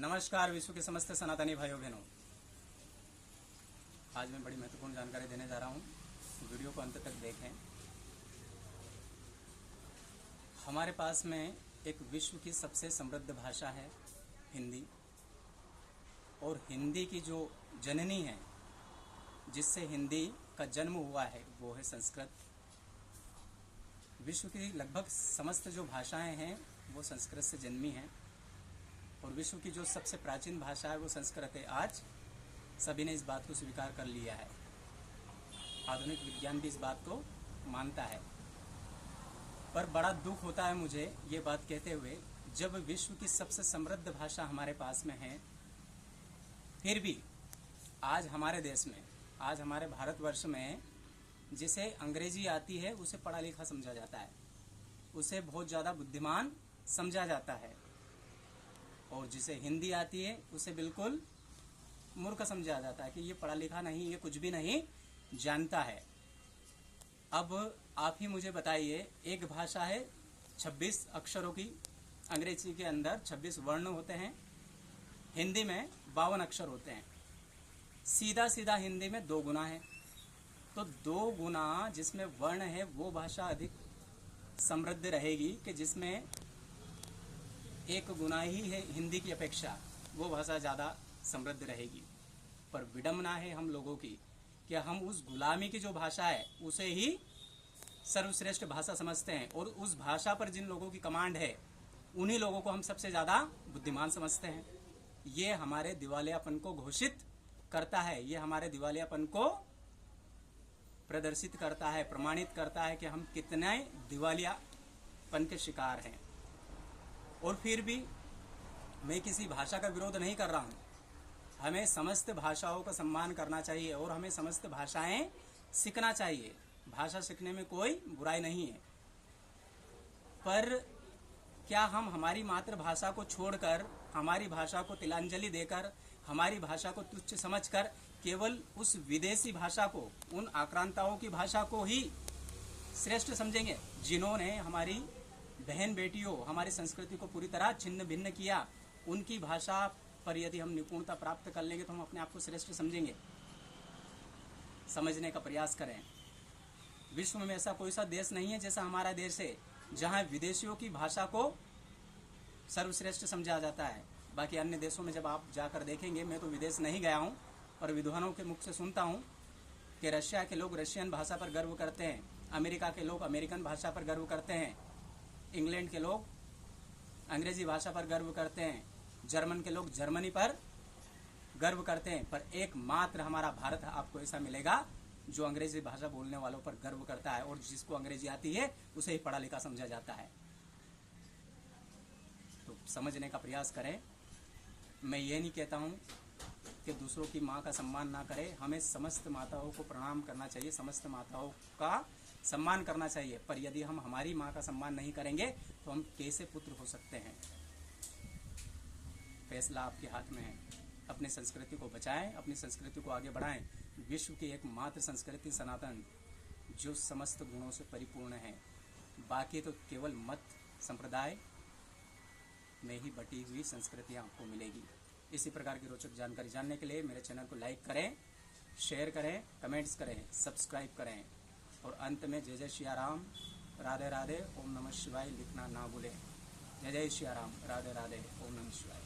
नमस्कार विश्व के समस्त सनातनी भाइयों बहनों, आज मैं बड़ी महत्वपूर्ण जानकारी देने जा रहा हूँ। वीडियो को अंत तक देखें। हमारे पास में एक विश्व की सबसे समृद्ध भाषा है हिंदी, और हिंदी की जो जननी है, जिससे हिंदी का जन्म हुआ है, वो है संस्कृत। विश्व की लगभग समस्त जो भाषाएं हैं वो संस्कृत से जन्मी हैं, और विश्व की जो सबसे प्राचीन भाषा है वो संस्कृत है। आज सभी ने इस बात को स्वीकार कर लिया है, आधुनिक विज्ञान भी इस बात को मानता है। पर बड़ा दुख होता है मुझे ये बात कहते हुए, जब विश्व की सबसे समृद्ध भाषा हमारे पास में है, फिर भी आज हमारे देश में, आज हमारे भारतवर्ष में जिसे अंग्रेजी आती है उसे पढ़ा लिखा समझा जाता है, उसे बहुत ज़्यादा बुद्धिमान समझा जाता है, और जिसे हिंदी आती है उसे बिल्कुल मूर्ख समझा जाता है कि ये पढ़ा लिखा नहीं, ये कुछ भी नहीं जानता है। अब आप ही मुझे बताइए, एक भाषा है 26 अक्षरों की, अंग्रेजी के अंदर 26 वर्ण होते हैं, हिंदी में 52 अक्षर होते हैं। सीधा सीधा हिंदी में 2 गुना है, तो 2 गुना जिसमें वर्ण है वो भाषा अधिक समृद्ध रहेगी कि जिसमें 1 गुना ही है हिंदी की अपेक्षा, वो भाषा ज़्यादा समृद्ध रहेगी। पर विडंबना है हम लोगों की कि हम उस गुलामी की जो भाषा है उसे ही सर्वश्रेष्ठ भाषा समझते हैं, और उस भाषा पर जिन लोगों की कमांड है उन्हीं लोगों को हम सबसे ज़्यादा बुद्धिमान समझते हैं। ये हमारे दिवालियापन को घोषित करता है, ये हमारे दिवालियापन को प्रदर्शित करता है, प्रमाणित करता है कि हम कितने दिवालियापन के शिकार हैं। और फिर भी मैं किसी भाषा का विरोध नहीं कर रहा हूँ, हमें समस्त भाषाओं का सम्मान करना चाहिए और हमें समस्त भाषाएं सीखना चाहिए। भाषा सीखने में कोई बुराई नहीं है, पर क्या हम हमारी मातृभाषा को छोड़कर, हमारी भाषा को तिलांजलि देकर, हमारी भाषा को तुच्छ समझकर केवल उस विदेशी भाषा को, उन आक्रांताओं की भाषा को ही श्रेष्ठ समझेंगे जिन्होंने हमारी बहन बेटियों, हमारी संस्कृति को पूरी तरह छिन्न भिन्न किया? उनकी भाषा पर यदि हम निपुणता प्राप्त कर लेंगे तो हम अपने आप को श्रेष्ठ समझेंगे। समझने का प्रयास करें। विश्व में ऐसा कोई सा देश नहीं है जैसा हमारा देश है, जहां विदेशियों की भाषा को सर्वश्रेष्ठ समझा जाता है। बाकी अन्य देशों में जब आप जाकर देखेंगे, मैं तो विदेश नहीं गया हूं, पर विद्वानों के मुख से सुनता हूं कि रशिया के लोग रशियन भाषा पर गर्व करते हैं, अमेरिका के लोग अमेरिकन भाषा पर गर्व करते हैं, इंग्लैंड के लोग अंग्रेजी भाषा पर गर्व करते हैं, जर्मन के लोग जर्मनी पर गर्व करते हैं। पर एकमात्र हमारा भारत आपको ऐसा मिलेगा जो अंग्रेजी भाषा बोलने वालों पर गर्व करता है, और जिसको अंग्रेजी आती है उसे ही पढ़ा लिखा समझा जाता है। तो समझने का प्रयास करें। मैं ये नहीं कहता हूँ कि दूसरों की माँ का सम्मान ना करें, हमें समस्त माताओं को प्रणाम करना चाहिए, समस्त माताओं का सम्मान करना चाहिए। पर यदि हम हमारी माँ का सम्मान नहीं करेंगे तो हम कैसे पुत्र हो सकते हैं? फैसला आपके हाथ में है। अपनी संस्कृति को बचाएं, अपनी संस्कृति को आगे बढ़ाएं। विश्व की एकमात्र संस्कृति सनातन, जो समस्त गुणों से परिपूर्ण है। बाकी तो केवल मत संप्रदाय में ही बटी हुई संस्कृतियां आपको मिलेगी। इसी प्रकार की रोचक जानकारी जानने के लिए मेरे चैनल को लाइक करें, शेयर करें, कमेंट्स करें, सब्सक्राइब करें, और अंत में जय जय श्री राम, राधे राधे, ओम नमः शिवाय लिखना ना भूलें। जय जय श्री राम, राधे राधे, ओम नमः शिवाय।